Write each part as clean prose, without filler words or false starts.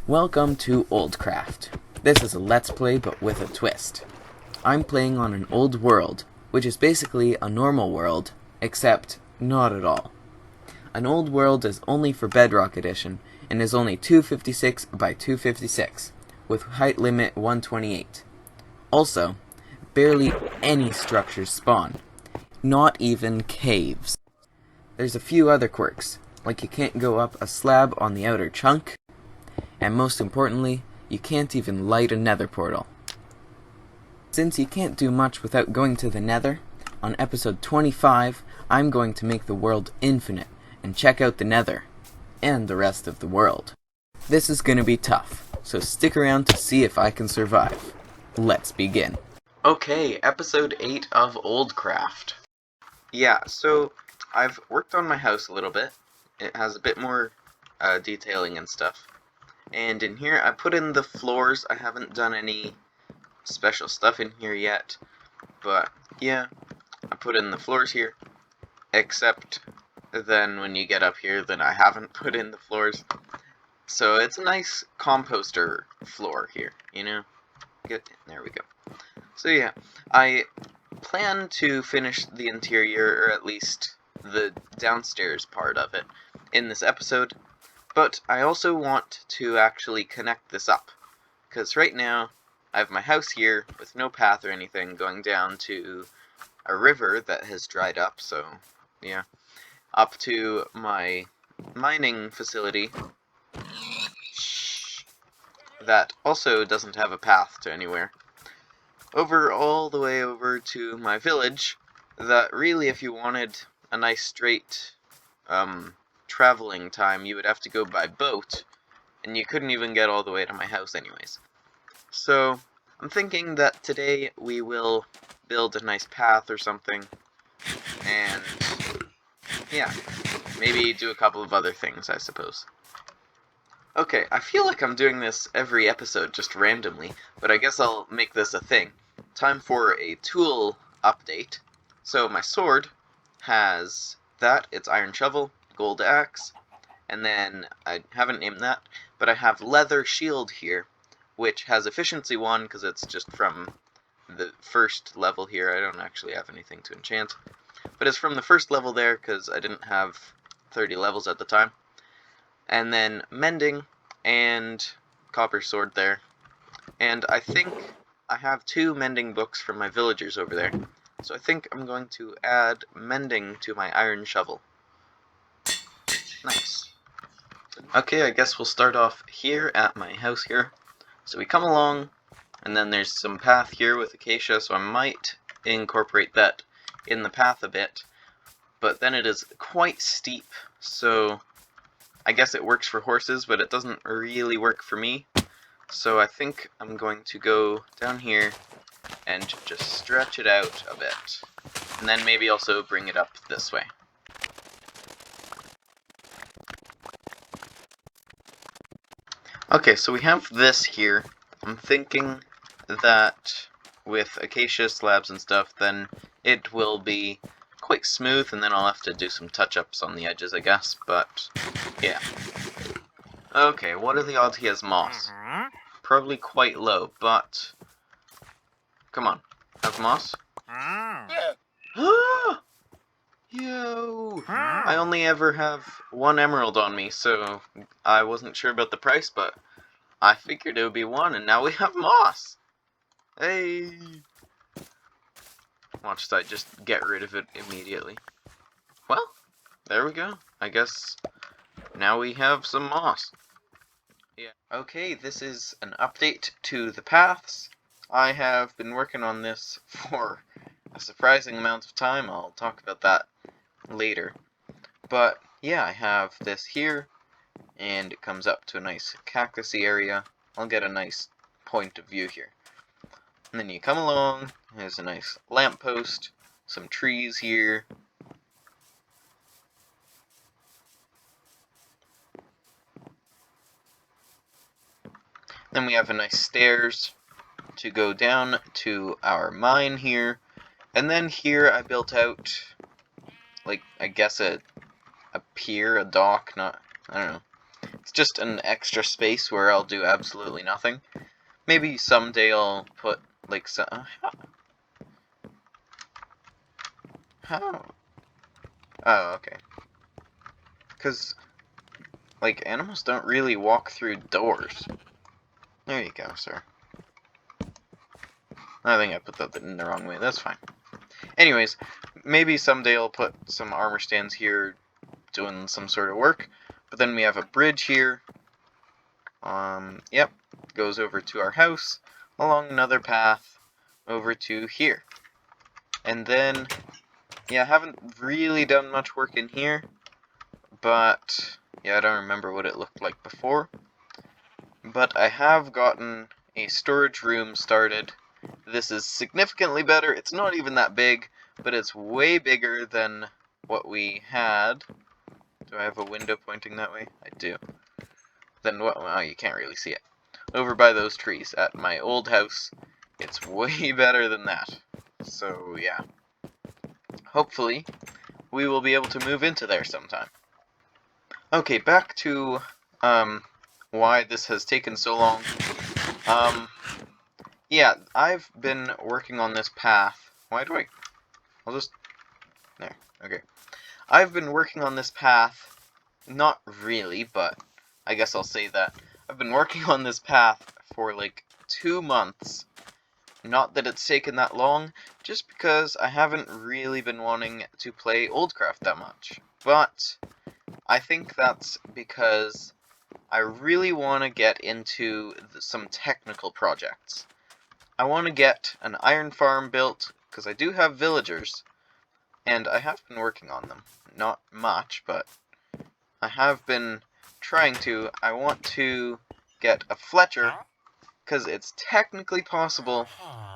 Welcome to OldCraft. This is a Let's Play but with a twist. I'm playing on an old world, which is basically a normal world, except not at all. An old world is only for Bedrock Edition, and is only 256 by 256, with height limit 128. Also, barely any structures spawn, not even caves. There's a few other quirks, like you can't go up a slab on the outer chunk, and most importantly, you can't even light a nether portal. Since you can't do much without going to the nether, on episode 25, I'm going to make the world infinite and check out the nether, and the rest of the world. This is gonna be tough, so stick around to see if I can survive. Let's begin. Okay, episode 8 of OldCraft. Yeah, so I've worked on my house a little bit. It has a bit more detailing and stuff. And in here, I put in the floors. I haven't done any special stuff in here yet. But, yeah, I put in the floors here. Except then when you get up here, then I haven't put in the floors. So it's a nice composter floor here, you know? There we go. So yeah, I plan to finish the interior, or at least the downstairs part of it, in this episode. But I also want to actually connect this up, because right now I have my house here with no path or anything going down to a river that has dried up, so yeah, up to my mining facility that also doesn't have a path to anywhere, over all the way over to my village that really, if you wanted a nice straight traveling time, you would have to go by boat, and you couldn't even get all the way to my house anyways. So I'm thinking that today we will build a nice path or something, and yeah, maybe do a couple of other things, I suppose. Okay, I feel like I'm doing this every episode just randomly, but I guess I'll make this a thing. Time for a tool update. So my sword has that, it's iron shovel, gold axe, and then I haven't named that, but I have leather shield here, which has efficiency 1 because it's just from the first level here. I don't actually have anything to enchant, but it's from the first level there because I didn't have 30 levels at the time. And then mending and copper sword there. And I think I have 2 mending books from my villagers over there. So I think I'm going to add mending to my iron shovel. Nice. Okay, I guess we'll start off here at my house here. So we come along, and then there's some path here with acacia, so I might incorporate that in the path a bit. But then it is quite steep, so I guess it works for horses, but it doesn't really work for me. So I think I'm going to go down here and just stretch it out a bit. And then maybe also bring it up this way. Okay, so we have this here. I'm thinking that with acacia slabs and stuff, then it will be quite smooth, and then I'll have to do some touch-ups on the edges, I guess, but yeah. Okay, what are the odds he has moss? Probably quite low, but come on, have moss? Yo! I only ever have 1 emerald on me, so I wasn't sure about the price, but I figured it would be 1, and now we have moss! Hey! Watch that, just get rid of it immediately. Well, there we go. I guess now we have some moss. Yeah. Okay, this is an update to the paths. I have been working on this for a surprising amount of time. I'll talk about that later. But yeah, I have this here, and it comes up to a nice cactusy area. I'll get a nice point of view here. And then you come along, there's a nice lamppost, some trees here. Then we have a nice stairs to go down to our mine here. And then here I built out, like, I guess a pier, a dock, I don't know. It's just an extra space where I'll do absolutely nothing. Maybe someday I'll put, like, how? Oh, okay. Because, like, animals don't really walk through doors. There you go, sir. I think I put that in the wrong way. That's fine. Anyways, maybe someday I'll put some armor stands here doing some sort of work. But then we have a bridge here. Yep. Goes over to our house, along another path, over to here. And then, yeah, I haven't really done much work in here. But, yeah, I don't remember what it looked like before. But I have gotten a storage room started. This is significantly better. It's not even that big, but it's way bigger than what we had. Do I have a window pointing that way? I do. Then what? Oh, you can't really see it. Over by those trees at my old house, it's way better than that. So, yeah. Hopefully, we will be able to move into there sometime. Okay, back to, why this has taken so long. Yeah, I've been working on this path. I'll just... There, okay. I've been working on this path, not really, but I guess I'll say that. I've been working on this path for like 2 months. Not that it's taken that long, just because I haven't really been wanting to play OldCraft that much. But I think that's because I really want to get into some technical projects. I want to get an iron farm built, because I do have villagers, and I have been working on them. Not much, but I have been trying to. I want to get a Fletcher, because it's technically possible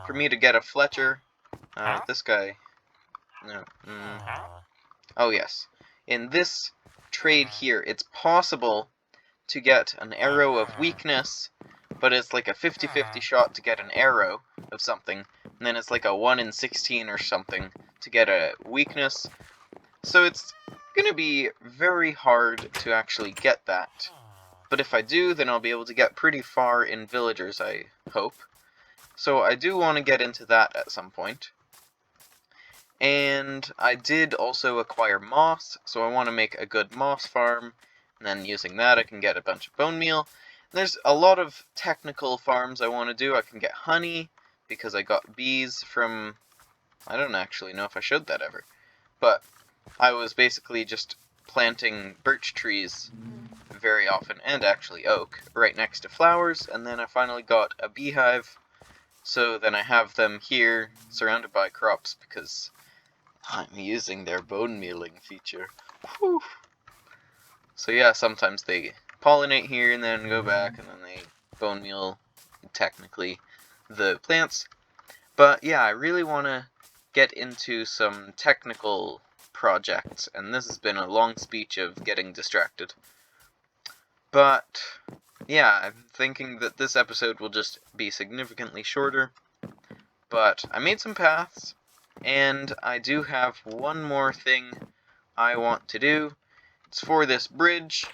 for me to get a Fletcher. This guy. No. Oh, yes. In this trade here, it's possible to get an arrow of weakness, but it's like a 50-50 shot to get an arrow of something, and then it's like a 1 in 16 or something to get a weakness. So it's gonna be very hard to actually get that. But if I do, then I'll be able to get pretty far in villagers, I hope. So I do want to get into that at some point. And I did also acquire moss, so I want to make a good moss farm, and then using that I can get a bunch of bone meal. There's a lot of technical farms I want to do. I can get honey, because I got bees from... I don't actually know if I showed that ever. But I was basically just planting birch trees very often, and actually oak, right next to flowers, and then I finally got a beehive, so then I have them here, surrounded by crops, because I'm using their bone mealing feature. Whew. So yeah, sometimes they pollinate here and then go back and then they bone meal, technically, the plants. But yeah, I really want to get into some technical projects, and this has been a long speech of getting distracted. But yeah, I'm thinking that this episode will just be significantly shorter. But I made some paths, and I do have one more thing I want to do. It's for this bridge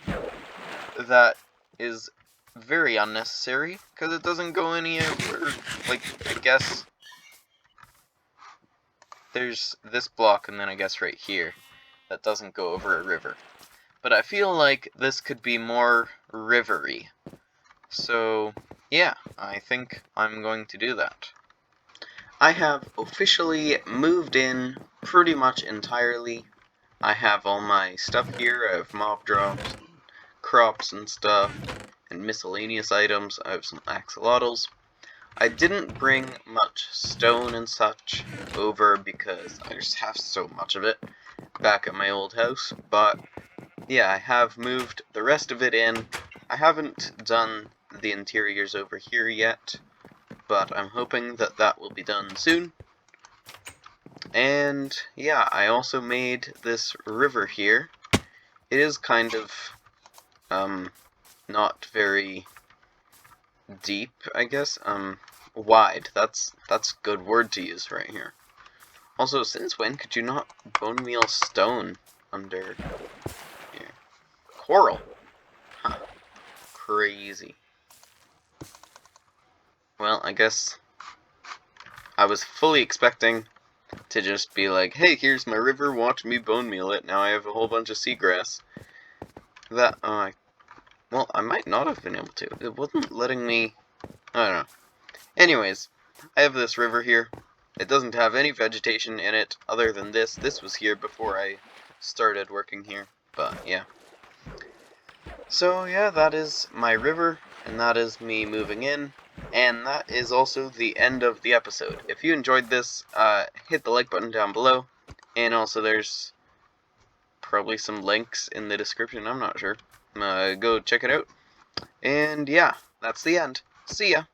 that is very unnecessary, because it doesn't go anywhere. Like, I guess there's this block, and then I guess right here, that doesn't go over a river. But I feel like this could be more rivery. So, yeah, I think I'm going to do that. I have officially moved in pretty much entirely. I have all my stuff here. I have mob drops, and crops and stuff, and miscellaneous items. I have some axolotls. I didn't bring much stone and such over because I just have so much of it back at my old house, but yeah, I have moved the rest of it in. I haven't done the interiors over here yet, but I'm hoping that that will be done soon. And yeah, I also made this river here. It is kind of, not very deep, I guess. Wide. That's a good word to use right here. Also, since when could you not bone meal stone under here? Coral. Huh. crazy. Well, I guess I was fully expecting to just be like, hey, here's my river, watch me bone meal it, now I have a whole bunch of seagrass. That, well, I might not have been able to. It wasn't letting me, I don't know. Anyways, I have this river here. It doesn't have any vegetation in it other than this. This was here before I started working here, but yeah. So yeah, that is my river, and that is me moving in, and that is also the end of the episode. If you enjoyed this, hit the like button down below, and also there's probably some links in the description, I'm not sure. Go check it out, and yeah, that's the end. See ya!